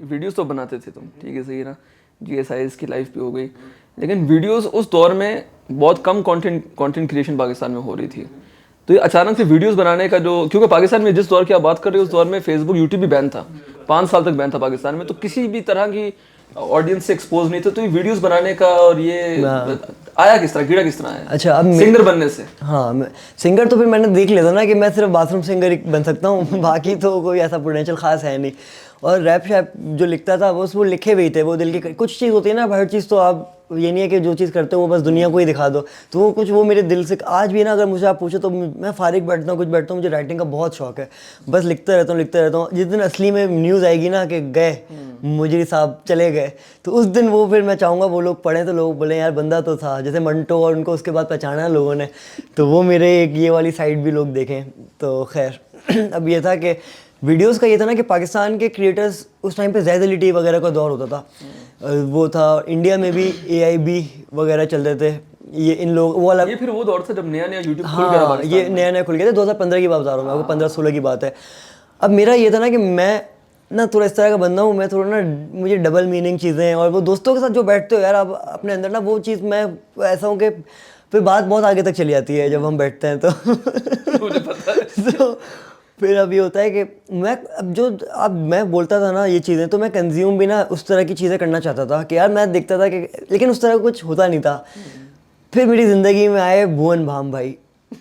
Videos तो बनाते थे तुम, ठीक है, सही है ना, GSIS की लाइफ भी हो गई, लेकिन वीडियोस उस दौर में बहुत कम कंटेंट क्रिएशन पाकिस्तान में हो रही थी। तो ये अचानक से वीडियोस बनाने का जो, क्योंकि पाकिस्तान में जिस दौर की आप बात कर रहे हो उस दौर में फेसबुक यूट्यूब भी बैन था, 5 साल तक बैन था पाकिस्तान में, तो किसी भी तरह की ऑडियंस से एक्सपोज नहीं थे। तो ये वीडियोस बनाने का और ये आया किस तरह, कीड़ा किस तरह आया? अच्छा, अब सिंगर बनने से? हाँ, सिंगर तो फिर मैंने देख लिया था ना कि मैं सिर्फ बाथरूम सिंगर ही बन सकता हूँ, बाकी तो कोई ऐसा पोटेंशियल खास है नहीं। और रैप शैप जो लिखता था वो लिखे हुए थे, वो दिल के, कुछ चीज़ होती है ना, हर चीज़ तो आप ये नहीं है कि जो चीज़ करते हो वो बस दुनिया को ही दिखा दो, तो वो कुछ वो मेरे दिल से आज भी ना, अगर मुझे आप पूछो तो मैं फारिग बैठता हूँ, कुछ बैठता हूँ, मुझे राइटिंग का बहुत शौक है, बस लिखता रहता हूँ। जिस दिन असली में न्यूज़ आएगी ना कि गए मुजरी साहब चले गए, तो उस दिन वो फिर मैं चाहूँगा वो लोग पढ़ें तो लोग बोले यार बंदा तो था, जैसे मंटो, और उनको उसके बाद पहचाना लोगों ने, तो वो मेरे एक ये वाली साइड भी लोग देखें। तो खैर अब ये था कि वीडियोस का ये था ना कि पाकिस्तान के क्रिएटर्स उस टाइम पे ज़ैज़लिटी वगैरह का दौर होता था, वो था, इंडिया में भी AIB वगैरह चलते थे, ये इन लोग वो वाला, ये फिर वो दौर था जब नया यूट्यूब खुल हाँ, गया पाकिस्तान ये नया खुल गया था, 2015 की बात बता रहा हूँ मैं आपको, 15-16 की बात है। अब मेरा ये था ना कि मैं ना थोड़ा इस तरह का बंदा हूँ, मैं थोड़ा ना, मुझे डबल मीनिंग चीज़ें, और वो दोस्तों के साथ जो बैठते हो यार आप अपने अंदर ना, वो चीज़ मैं ऐसा हूँ कि फिर बात बहुत आगे तक चली जाती है जब हम बैठते हैं तो मुझे पता है। तो फिर अब ये होता है कि मैं बोलता था ना ये चीज़ें, तो मैं कंज्यूम भी ना उस तरह की चीज़ें करना चाहता था कि यार मैं देखता था कि, लेकिन उस तरह का कुछ होता नहीं था। फिर मेरी ज़िंदगी में आए भुवन बाम भाई,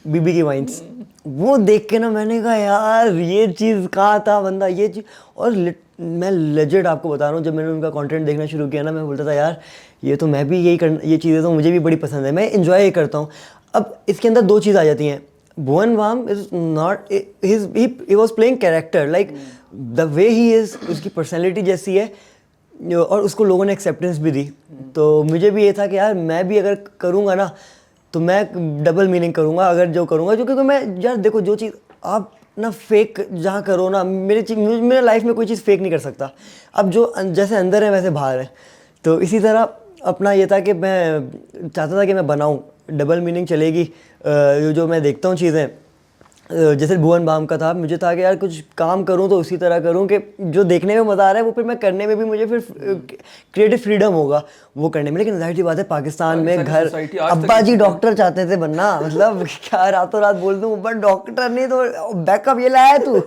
बीबी की वाइन्स, वो देख के ना मैंने कहा यार ये चीज़ कहाँ था बंदा, ये चीज़। और मैं लेजिट आपको बता रहा हूँ, जब मैंने उनका कंटेंट देखना शुरू किया ना, मैं बोलता था यार ये तो मैं भी यही करना, ये चीज़ें तो मुझे भी बड़ी पसंद है, मैं इन्जॉय करता हूँ। अब इसके अंदर दो चीज़ आ जाती हैं, Bhuvan Bam is not, he was playing character, like the way he is, उसकी पर्सनैलिटी जैसी है, और उसको लोगों ने एक्सेप्टेंस भी दी। तो मुझे भी ये था कि यार मैं भी अगर करूँगा ना तो मैं डबल मीनिंग करूँगा अगर जो करूँगा, क्योंकि मैं यार देखो जो चीज़ आप ना फेक जहाँ करो ना, मेरे लाइफ में कोई चीज़ फेक नहीं कर सकता। अब जो जैसे अंदर है वैसे बाहर है, तो इसी तरह अपना ये था कि मैं चाहता था कि मैं बनाऊँ, डबल मीनिंग चलेगी। जो मैं देखता हूँ चीज़ें, जैसे भुवन बाम का था, मुझे था कि यार कुछ काम करूं तो उसी तरह करूं कि जो देखने में मज़ा आ रहा है वो फिर मैं करने में भी मुझे फिर क्रिएटिव फ्रीडम होगा वो करने में। लेकिन जाहिर सी बात है पाकिस्तान में घर, अब्बा जी डॉक्टर चाहते थे बनना, मतलब क्या रातों रात बोल दूं बट डॉक्टर नहीं तो बैकअप ये लाया तू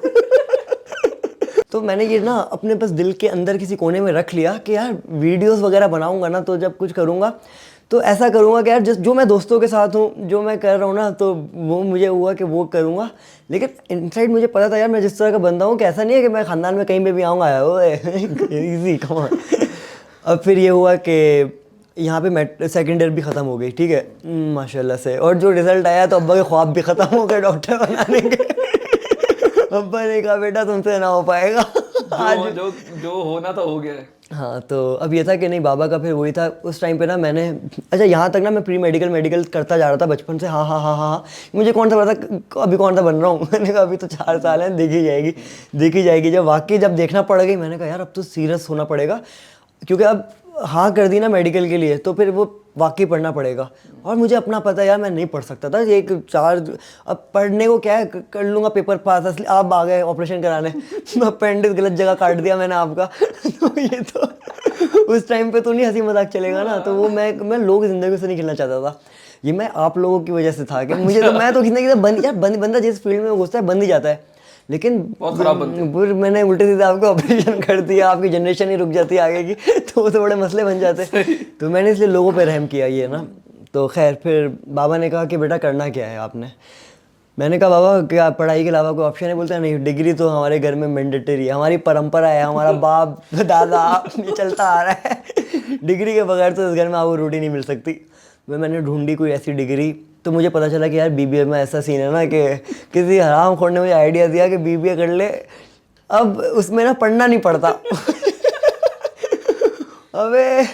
तो मैंने ये ना अपने बस दिल के अंदर किसी कोने में रख लिया कि यार वीडियोस वगैरह बनाऊंगा ना, तो जब कुछ करूंगा तो ऐसा करूंगा कि यार जो मैं दोस्तों के साथ हूँ, जो मैं कर रहा हूँ ना, तो वो मुझे हुआ कि वो करूंगा। लेकिन इनसाइड मुझे पता था यार मैं जिस तरह का बंदा हूँ कि ऐसा नहीं है कि मैं ख़ानदान में कहीं पे भी आऊँगा इजी कम। अब फिर ये हुआ कि यहाँ पे सेकेंड ईयर भी ख़त्म हो गई, ठीक है, माशाल्लाह से, और जो रिज़ल्ट आया तो अब्बा के ख्वाब भी ख़त्म हो गए डॉक्टर बनाने के अब्बा ने कहा बेटा तुमसे ना हो पाएगा, जो होना था हो गया है। हाँ, तो अब ये था कि नहीं, बाबा का फिर वही था उस टाइम पे ना, मैंने अच्छा यहाँ तक ना मैं प्री मेडिकल करता जा रहा था बचपन से, हाँ, मुझे कौन सा पता अभी कौन सा बन रहा हूँ मैंने कहा अभी तो 4 साल हैं, देखी जाएगी। जब देखना पड़ गई मैंने कहा यार अब तो सीरियस होना पड़ेगा, क्योंकि अब हाँ कर दी ना मेडिकल के लिए तो फिर वो वाकई पढ़ना पड़ेगा। और मुझे अपना पता है यार मैं नहीं पढ़ सकता था, एक 4 अब पढ़ने को क्या है, कर लूँगा पेपर पास, असली आप आ गए ऑपरेशन कराने अपेंडिक्स गलत जगह काट दिया मैंने आपका तो ये तो उस टाइम पे तो नहीं हंसी मजाक चलेगा ना, तो वो मैं लोग ज़िंदगी से नहीं खेलना चाहता था, ये मैं आप लोगों की वजह से था कि मुझे तो मैं तो किसी ना किसी बंदा जिस फील्ड में घुसता है बंद ही जाता है। लेकिन फिर मैंने उल्टे सीधे आपको ऑपरेशन कर दिया, आपकी जनरेशन ही रुक जाती है आगे की, तो वो तो बड़े मसले बन जाते तो मैंने इसलिए लोगों पे रहम किया ये ना। तो खैर फिर बाबा ने कहा कि बेटा करना क्या है आपने, मैंने कहा बाबा क्या पढ़ाई के अलावा कोई ऑप्शन है, बोलते हैं नहीं डिग्री तो हमारे घर में मैंडेटरी है, हमारी परंपरा है, हमारा बाप दादा ये चलता आ रहा है डिग्री के बगैर तो इस घर में आपको रोटी नहीं मिल सकती। मैंने ढूंढी कोई ऐसी डिग्री, तो मुझे पता चला कि यार BBA में ऐसा सीन है ना कि किसी हराम खोर ने मुझे आइडिया दिया कि BBA कर ले, अब उसमें ना पढ़ना नहीं पड़ता अबे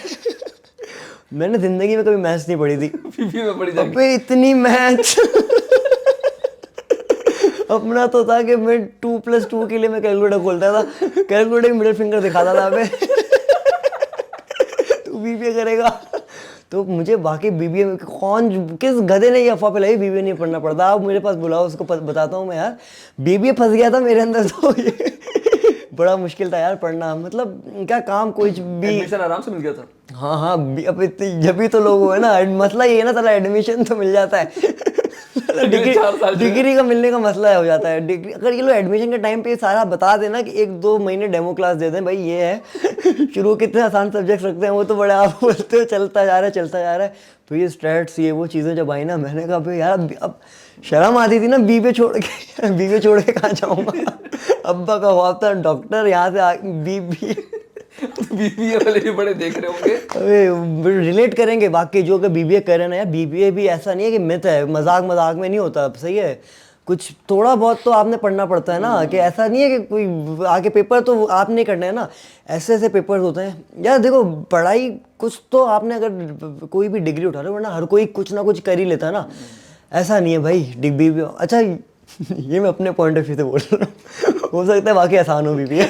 मैंने ज़िंदगी में कभी मैथ्स नहीं पढ़ी थी BBA में पढ़ी जाएगी अबे इतनी मैथ्स अपना तो था कि मैं 2+2 के लिए मैं कैलकुलेटर खोलता था, कैलकुलेटर की मिडिल फिंगर दिखाता था अबे तू BBA करेगा। तो मुझे बाकी BBA में किस गधे ने ये अफवाह फैलाई BBA नहीं पढ़ना पड़ता, आप मेरे पास बुलाओ उसको बताता हूँ मैं यार BBA फंस गया था मेरे अंदर तो ये बड़ा मुश्किल था यार पढ़ना, मतलब क्या काम कोई भी। एडमिशन आराम से मिल गया था। हाँ हाँ, अब जब भी तो लोग हुए ना, मसला ये है ना, साला एडमिशन तो मिल जाता है डिग्री 4 साल जो है। डिग्री का मिलने का मसला हो जाता है। डिग्री अगर ये लोग एडमिशन के टाइम पे सारा बता देना कि 1-2 महीने डेमो क्लास दे दें, भाई ये है शुरू कितने आसान सब्जेक्ट रखते हैं, वो तो बड़े आप बोलते हो चलता जा रहा है चलता जा रहा है। तो ये स्ट्रेट्स ये वो चीज़ें जब आई ना, मैंने कहा भाई यार अब शर्म आती थी ना, बीबीए छोड़ के बीबीए छोड़ के कहाँ जाऊँगा अब्बा का ख्वाब था डॉक्टर, यहाँ से बीबीए बीबीए वाले भी बड़े देख रहे होंगे। अबे रिलेट करेंगे वाकई, जो कि बीबीए कर रहे हैं ना यार, बीबीए भी ऐसा नहीं है कि मिथ है, मजाक मजाक में नहीं होता, सही है। कुछ थोड़ा बहुत तो आपने पढ़ना पड़ता है ना, कि ऐसा नहीं है कि कोई आगे पेपर तो आपने करना है ना, ऐसे ऐसे पेपर होते हैं यार। देखो पढ़ाई कुछ तो आपने, अगर कोई भी डिग्री उठा रहे हो, वरना हर कोई कुछ ना कुछ कर ही लेता है ना, ऐसा नहीं है भाई डिग्री भी। अच्छा ये मैं अपने पॉइंट ऑफ व्यू से बोल रहा हूँ, हो सकता है बाकी आसान हो बीबीए